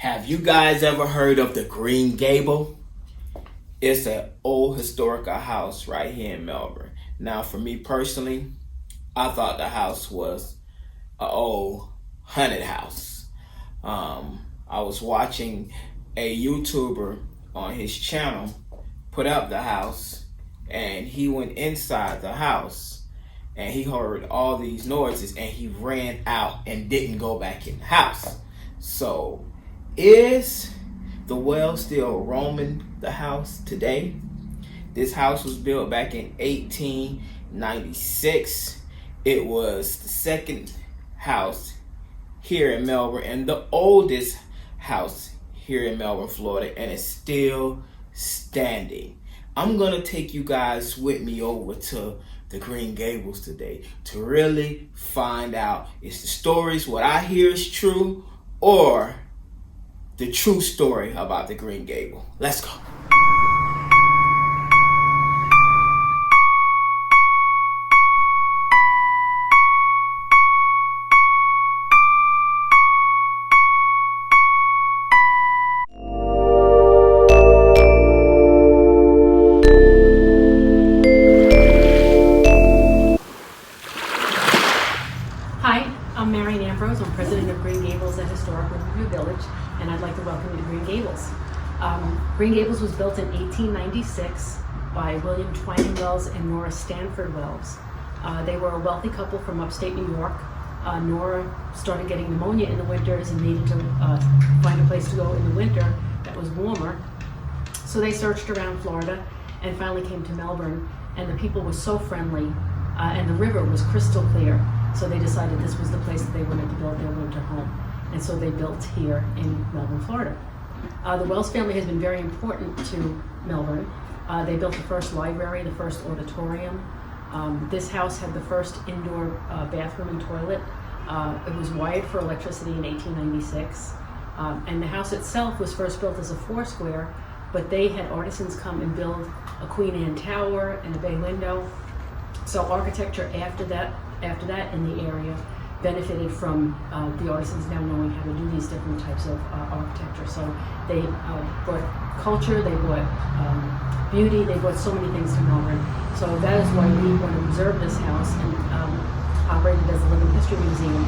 Have you guys ever heard of the Green Gable? It's an old historical house right here in Melbourne. Now, for me personally, I thought the house was an old haunted house. I was watching a YouTuber on his channel put up the house, and he went inside the house and he heard all these noises and he ran out and didn't go back in the house. So, is the well still roaming the house today? This house was built back in 1896. It was the second house here in Melbourne and the oldest house here in Melbourne, Florida, and it's still standing. I'm gonna take you guys with me over to the Green Gables today to really find out if the stories, what I hear is true, or the true story about the Green Gable. Let's go. I'm president of Green Gables at Historic Riverview Village, and I'd like to welcome you to Green Gables. Green Gables was built in 1896 by William Twining Wells and Nora Stanford Wells. They were a wealthy couple from upstate New York. Nora started getting pneumonia in the winters and needed to find a place to go in the winter that was warmer. So they searched around Florida and finally came to Melbourne, and the people were so friendly and the river was crystal clear. So they decided this was the place that they wanted to build their winter home. And so they built here in Melbourne, Florida. The Wells family has been very important to Melbourne. They built the first library, the first auditorium. This house had the first indoor bathroom and toilet. It was wired for electricity in 1896. And the house itself was first built as a four-square, but they had artisans come and build a Queen Anne tower and a bay window. So architecture after that in the area benefited from the artisans now knowing how to do these different types of architecture. So they brought culture, they brought beauty, they brought so many things to Melbourne. So that is why we want to preserve this house and operate it as a living history museum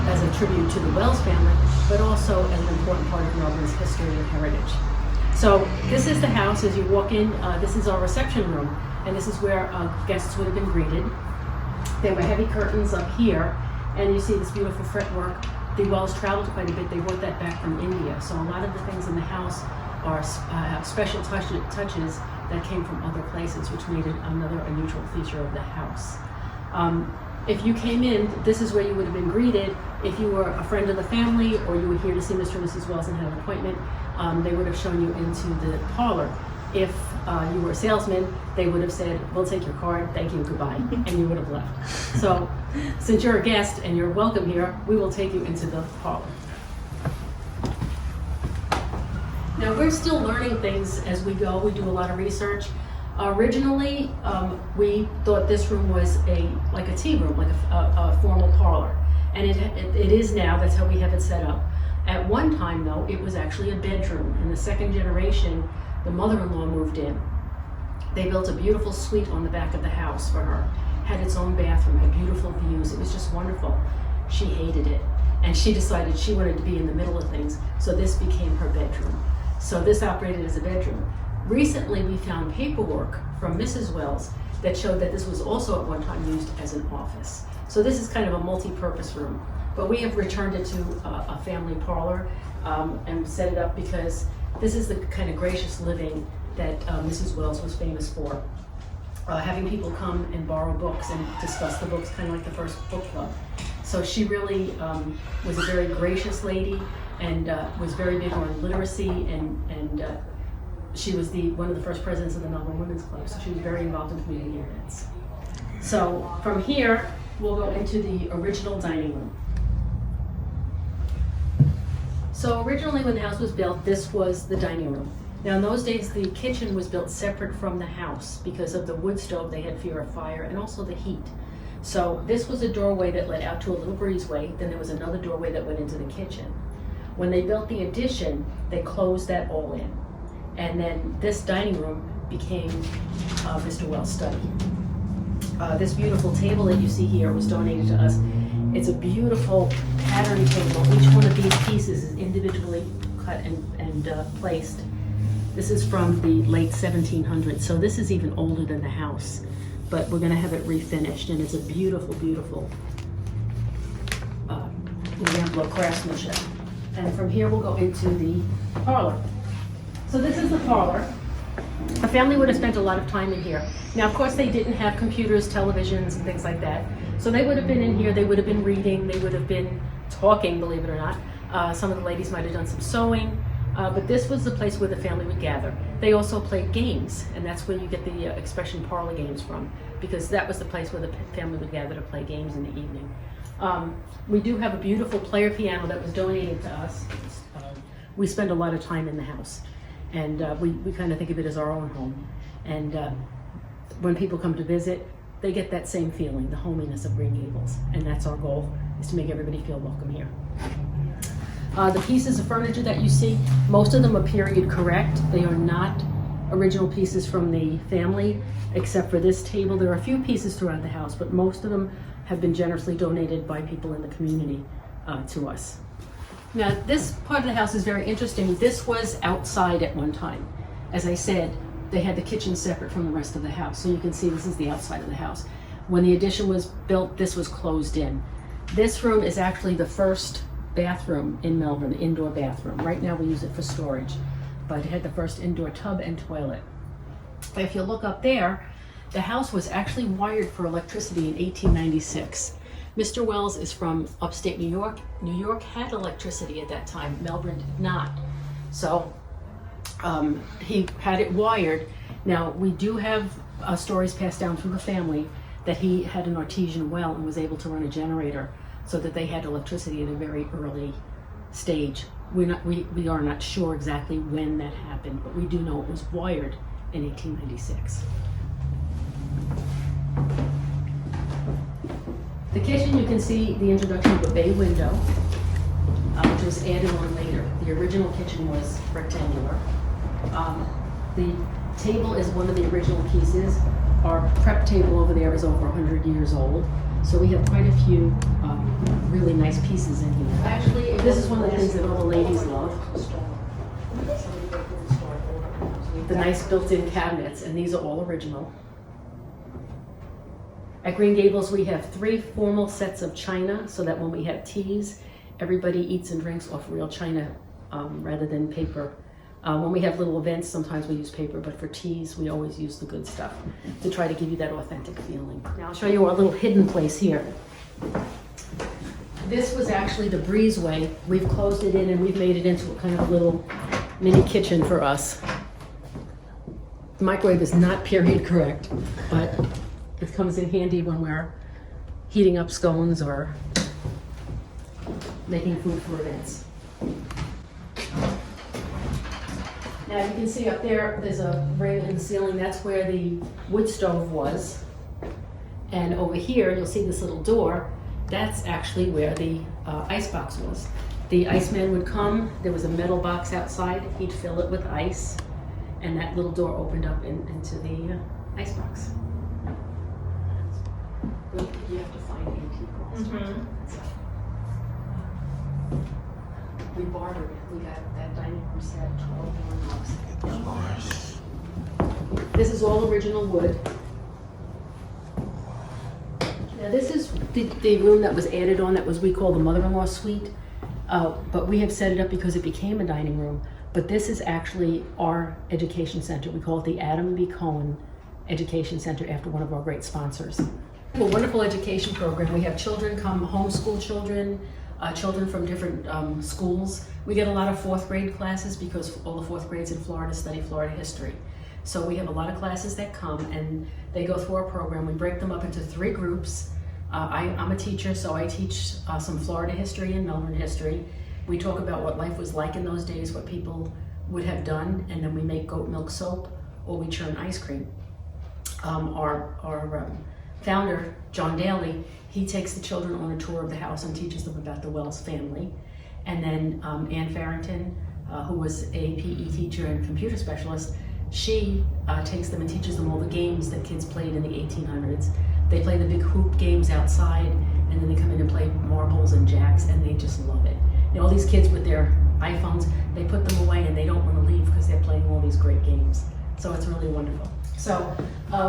as a tribute to the Wells family, but also as an important part of Melbourne's history and heritage. So this is the house. As you walk in, this is our reception room, and this is where guests would have been greeted. There were heavy curtains up here, and you see this beautiful fretwork. The Wells traveled quite a bit. They brought that back from India. So a lot of the things in the house are special touches that came from other places, which made it another unusual feature of the house. If you came in, this is where you would have been greeted. If you were a friend of the family or you were here to see Mr. and Mrs. Wells and had an appointment, they would have shown you into the parlor. If you were a salesman, they would have said, "We'll take your card, thank you, goodbye," and you would have left. So, since you're a guest and you're welcome here, we will take you into the parlor. Now, we're still learning things as we go. We do a lot of research. Originally, we thought this room was like a tea room, like a formal parlor, and it is now. That's how we have it set up. At one time, though, it was actually a bedroom. In the second generation, the mother-in-law moved in. They built a beautiful suite on the back of the house for her. Had its own bathroom, had beautiful views. It was just wonderful. She hated it, and she decided she wanted to be in the middle of things, so this became her bedroom. So this operated as a bedroom. Recently, we found paperwork from Mrs. Wells that showed that this was also at one time used as an office. So this is kind of a multi-purpose room, but we have returned it to a family parlor and set it up because this is the kind of gracious living that Mrs. Wells was famous for. Having people come and borrow books and discuss the books, kind of like the first book club. So she really was a very gracious lady and was very big on literacy, and she was one of the first presidents of the Melbourne Women's Club, so she was very involved in community events. So from here, we'll go into the original dining room. So originally when the house was built, this was the dining room. Now in those days, the kitchen was built separate from the house because of the wood stove. They had fear of fire and also the heat. So this was a doorway that led out to a little breezeway. Then there was another doorway that went into the kitchen. When they built the addition, they closed that all in. And then this dining room became Mr. Wells' study. This beautiful table that you see here was donated to us. It's a beautiful pattern table. Each one of these pieces is individually cut and placed. This is from the late 1700s, so this is even older than the house, but we're gonna have it refinished, and it's a beautiful, beautiful example of craftsmanship. And from here we'll go into the parlor. So this is the parlor. A family would have spent a lot of time in here. Now, of course, they didn't have computers, televisions, and things like that. So they would have been in here, they would have been reading, they would have been talking, believe it or not. Some of the ladies might have done some sewing, but this was the place where the family would gather. They also played games, and that's where you get the expression parlor games from, because that was the place where the family would gather to play games in the evening. We do have a beautiful player piano that was donated to us. We spend a lot of time in the house, and we kind of think of it as our own home. And when people come to visit, they get that same feeling, the hominess of Green Gables, and that's our goal, is to make everybody feel welcome here. The pieces of furniture that you see, most of them are period correct. They are not original pieces from the family, except for this table. There are a few pieces throughout the house, but most of them have been generously donated by people in the community to us. Now, this part of the house is very interesting. This was outside at one time. As I said, they had the kitchen separate from the rest of the house. So you can see this is the outside of the house. When the addition was built, this was closed in. This room is actually the first bathroom in Melbourne, the indoor bathroom. Right now we use it for storage, but it had the first indoor tub and toilet. If you look up there, the house was actually wired for electricity in 1896. Mr. Wells is from upstate New York. New York had electricity at that time. Melbourne did not. So he had it wired. Now, we do have stories passed down through the family that he had an artesian well and was able to run a generator so that they had electricity at a very early stage. We are not sure exactly when that happened, but we do know it was wired in 1896. The kitchen, you can see the introduction of a bay window, which was added on later. The original kitchen was rectangular. The table is one of the original pieces. Our prep table over there is over 100 years old. So we have quite a few really nice pieces in here. Actually, this is one of the things that all the ladies love. The nice built-in cabinets, and these are all original. At Green Gables, we have 3 formal sets of china, so that when we have teas, everybody eats and drinks off real china rather than paper. When we have little events, sometimes we use paper, but for teas, we always use the good stuff to try to give you that authentic feeling. Now I'll show you our little hidden place here. This was actually the breezeway. We've closed it in and we've made it into a kind of little mini kitchen for us. The microwave is not period correct, but it comes in handy when we're heating up scones or making food for events. Now you can see up there, there's a rail in the ceiling. That's where the wood stove was. And over here, you'll see this little door. That's actually where the icebox was. The iceman would come, there was a metal box outside, he'd fill it with ice, and that little door opened up into the icebox. You have to find antique. We bartered. We got that dining room set, 12 bucks. This is all original wood. Now this is the room that was added on, that was we call the mother-in-law suite, but we have set it up because it became a dining room. But this is actually our education center. We call it the Adam B. Cohen Education Center after one of our great sponsors. A wonderful education program. We have children come, homeschool children, children from different schools. We get a lot of 4th grade classes because all the 4th grades in Florida study Florida history. So we have a lot of classes that come and they go through our program. We break them up into 3 groups. I'm a teacher, so I teach some Florida history and Melbourne history. We talk about what life was like in those days, what people would have done, and then we make goat milk soap or we churn ice cream. Our founder, John Daly, he takes the children on a tour of the house and teaches them about the Wells family. And then Ann Farrington, who was a PE teacher and computer specialist, she takes them and teaches them all the games that kids played in the 1800s. They play the big hoop games outside, and then they come in and play marbles and jacks, and they just love it. All these kids with their iPhones, they put them away and they don't want to leave because they're playing all these great games. So it's really wonderful. So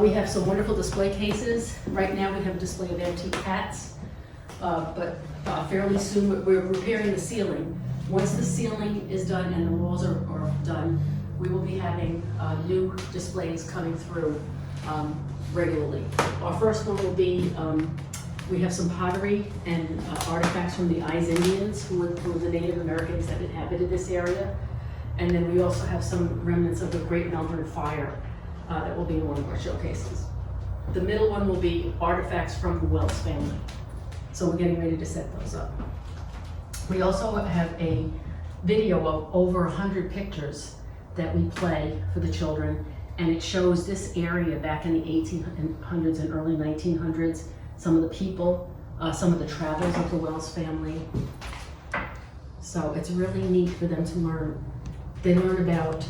we have some wonderful display cases. Right now we have a display of antique hats, but fairly soon we're repairing the ceiling. Once the ceiling is done and the walls are done, we will be having new displays coming through regularly. Our first one will be, we have some pottery and artifacts from the Eyes Indians, who were the Native Americans that inhabited this area. And then we also have some remnants of the Great Melbourne Fire that will be in one of our showcases. The middle one will be artifacts from the Wells family. So we're getting ready to set those up. We also have a video of over 100 pictures that we play for the children, and it shows this area back in the 1800s and early 1900s, some of the people, some of the travels of the Wells family. So it's really neat for them to learn. They learn about,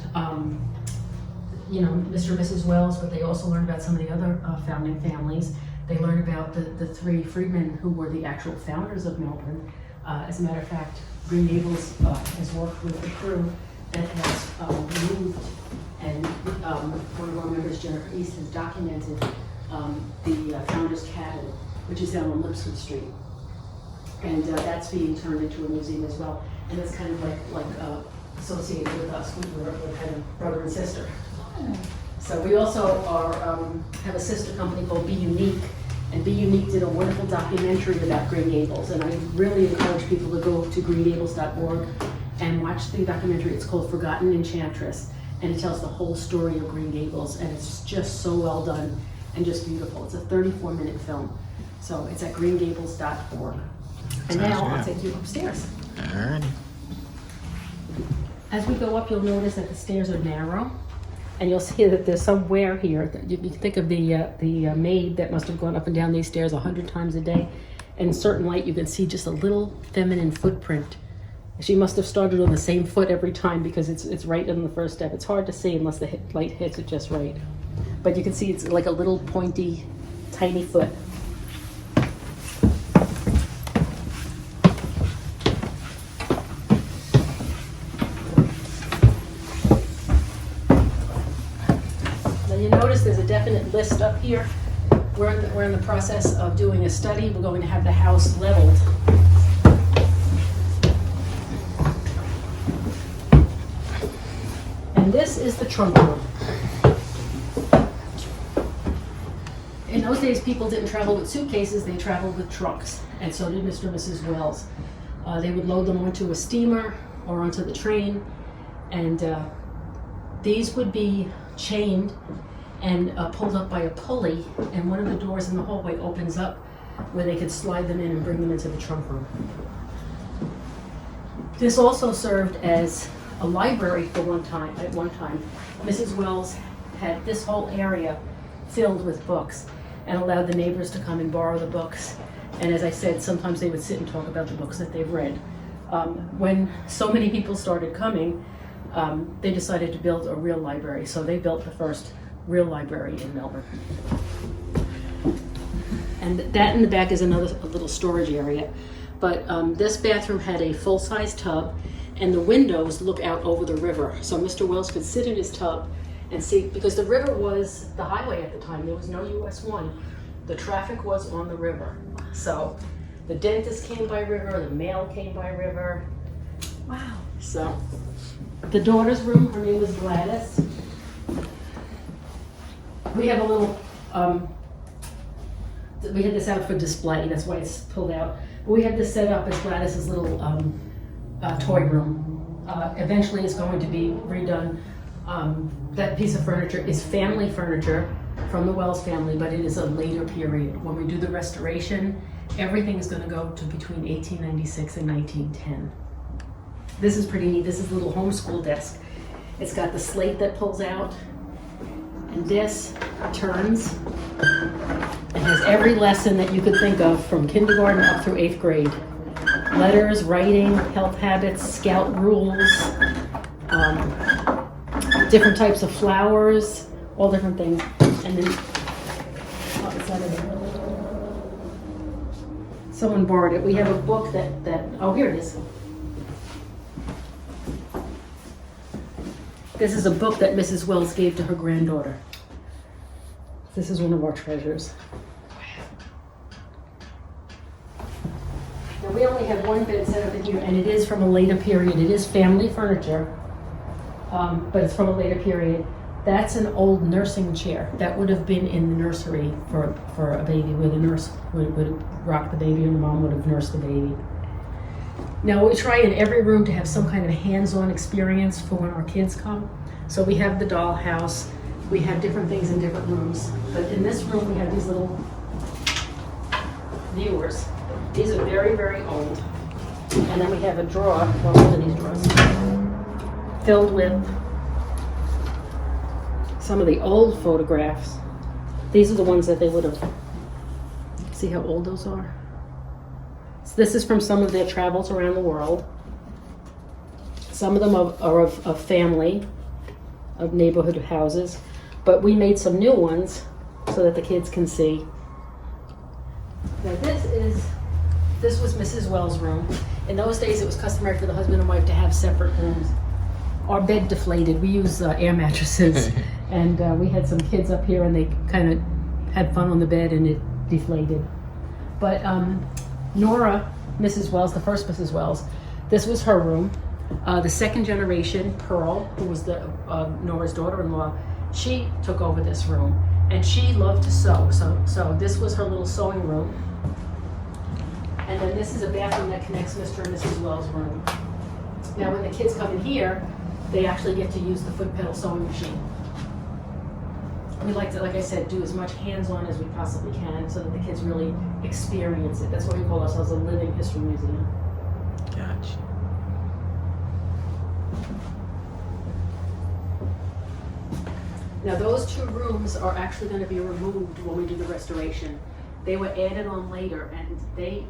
Mr. and Mrs. Wells, but they also learn about some of the other founding families. They learn about the three freedmen who were the actual founders of Melbourne. As a matter of fact, Green Gables has worked with the crew that has moved, and one of our members, Jennifer East, has documented the founders' cabin, which is down on Lipscomb Street. And that's being turned into a museum as well. And it's kind of like associated with us. We're kind of brother and sister. So we also have a sister company called Be Unique, and Be Unique did a wonderful documentary about Green Gables, and I really encourage people to go to greengables.org and watch the documentary. It's called Forgotten Enchantress, and it tells the whole story of Green Gables, and it's just so well done and just beautiful. It's a 34-minute film, so it's at greengables.org. And now I'll take you upstairs. Alrighty. As we go up, you'll notice that the stairs are narrow, and you'll see that there's some wear here. You can think of the maid that must have gone up and down these stairs 100 times a day. In certain light, you can see just a little feminine footprint. She must have started on the same foot every time because it's right in the first step. It's hard to see unless the light hits it just right. But you can see it's like a little pointy, tiny foot. You notice there's a definite list up here. We're in the process of doing a study. We're going to have the house leveled. And this is the trunk room. In those days, people didn't travel with suitcases, they traveled with trunks. And so did Mr. and Mrs. Wells. They would load them onto a steamer or onto the train, and these would be chained and pulled up by a pulley, and one of the doors in the hallway opens up where they could slide them in and bring them into the trunk room. This also served as a library at one time. Mrs. Wells had this whole area filled with books and allowed the neighbors to come and borrow the books. And as I said, sometimes they would sit and talk about the books that they've read. When so many people started coming, they decided to build a real library. So they built the first real library in Melbourne. And that in the back is a little storage area. But this bathroom had a full-size tub, and the windows look out over the river. So Mr. Wells could sit in his tub and see, because the river was the highway at the time. There was no US 1. The traffic was on the river. So the dentist came by river, the mail came by river. Wow. So the daughter's room, her name was Gladys. We have a little, we had this out for display, that's why it's pulled out. But we have this set up as Gladys's little toy room. Eventually it's going to be redone. That piece of furniture is family furniture from the Wells family, but it is a later period. When we do the restoration, everything is going to go to between 1896 and 1910. This is pretty neat. This is a little homeschool desk. It's got the slate that pulls out, and this turns. It has every lesson that you could think of from kindergarten up through 8th grade. letters, writing, health habits, scout rules, different types of flowers, all different things. And then, oh, it's out of there. Someone borrowed it. We have a book that, oh, here it is. This is a book that Mrs. Wells gave to her granddaughter. This is one of our treasures. Now, we only have one bed set up in here, and it is from a later period. It is family furniture, but it's from a later period. That's an old nursing chair that would have been in the nursery for a baby, where the nurse would rock the baby and the mom would have nursed the baby. Now, we try in every room to have some kind of hands-on experience for when our kids come. So we have the dollhouse, we have different things in different rooms. But in this room, we have these little viewers. These are very, very old. And then we have a drawer, well, one of these drawers, filled with some of the old photographs. These are the ones that they would have, see how old those are? So this is from some of their travels around the world. Some of them are of family, of neighborhood houses, but we made some new ones so that the kids can see. Now this was Mrs. Wells' room. In those days, it was customary for the husband and wife to have separate rooms. Our bed deflated. We use air mattresses, and we had some kids up here, and they kind of had fun on the bed, and it deflated. But Nora, Mrs. Wells, the first Mrs. Wells, this was her room. The second generation, Pearl, who was Nora's daughter-in-law, she took over this room, and she loved to sew. So this was her little sewing room. And then this is a bathroom that connects Mr. and Mrs. Wells' room. Now, when the kids come in here, they actually get to use the foot pedal sewing machine. We like to, like I said, do as much hands-on as we possibly can so that the kids really experience it. That's why we call ourselves a living history museum. Gotcha. Now, those two rooms are actually going to be removed when we do the restoration. They were added on later, and they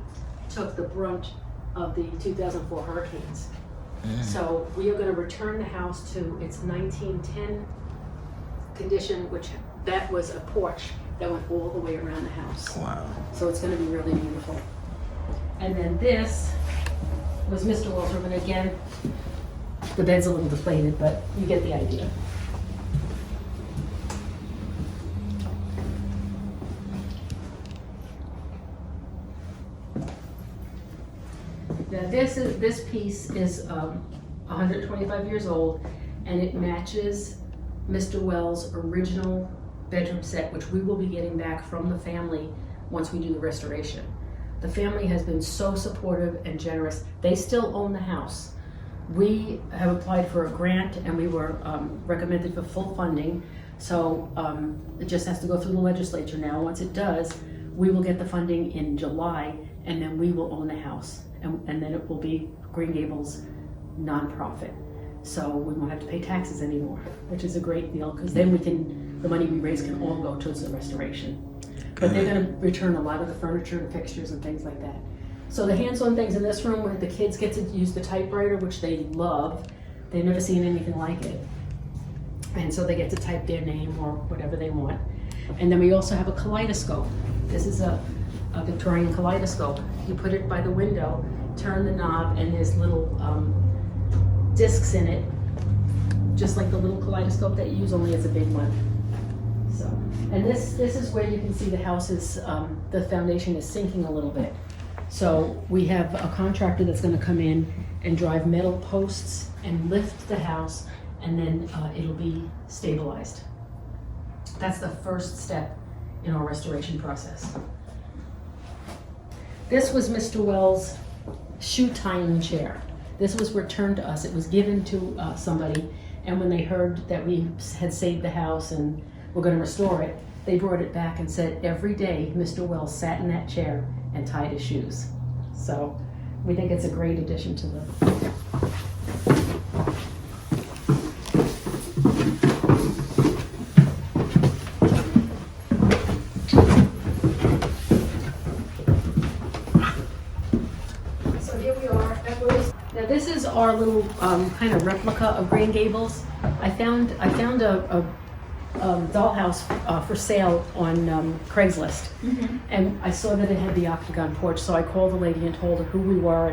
took the brunt of the 2004 hurricanes. So we are going to return the house to its 1910 condition, which that was a porch that went all the way around the house. Wow. So it's going to be really beautiful. And then this was Mr. Wells' room, and again, the bed's a little deflated, but you get the idea. Now this piece is 125 years old, and it matches Mr. Wells' original bedroom set, which we will be getting back from the family once we do the restoration. The family has been so supportive and generous. They still own the house. We have applied for a grant, and we were recommended for full funding. So it just has to go through the legislature now. Once it does, we will get the funding in July, and then we will own the house. And then it will be Green Gables nonprofit. So we won't have to pay taxes anymore, which is a great deal, because then the money we raise can all go towards the restoration. But they're going to return a lot of the furniture and fixtures and things like that. So the hands-on things in this room, where the kids get to use the typewriter, which they love. They've never seen anything like it. And so they get to type their name or whatever they want. And then we also have a kaleidoscope. This is a Victorian kaleidoscope. You put it by the window, turn the knob, and there's little discs in it, just like the little kaleidoscope that you use, only it's a big one. So, and this is where you can see the house is, the foundation is sinking a little bit. So we have a contractor that's going to come in and drive metal posts and lift the house, and then it'll be stabilized. That's the first step in our restoration process. This was Mr. Wells' shoe tying chair. This was returned to us. It was given to somebody, and when they heard that we had saved the house and were going to restore it, they brought it back and said every day Mr. Wells sat in that chair and tied his shoes. So we think it's a great addition to the our little kind of replica of Green Gables. I found a dollhouse for sale on Craigslist, and I saw that it had the octagon porch. So I called the lady and told her who we were,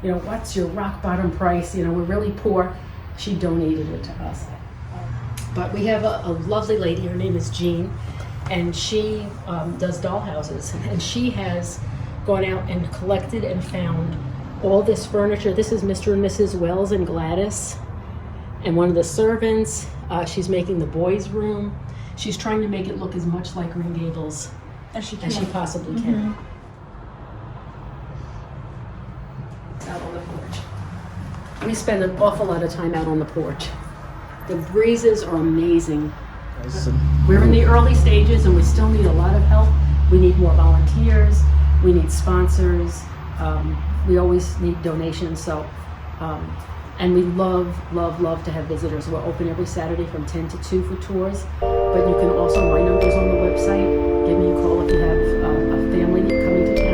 and what's your rock bottom price? We're really poor. She donated it to us. But we have a lovely lady. Her name is Jean, and she does dollhouses, and she has gone out and collected and found all this furniture. This is Mr. and Mrs. Wells and Gladys, and one of the servants. She's making the boys' room. She's trying to make it look as much like Green Gables as she possibly can. Out on the porch. We spend an awful lot of time out on the porch. The breezes are amazing. We're in the early stages and we still need a lot of help. We need more volunteers. We need sponsors. We always need donations. So, and we love to have visitors. We're open every Saturday from 10 to 2 for tours. But you can also, my number's on the website. Give me a call if you have a family coming to town.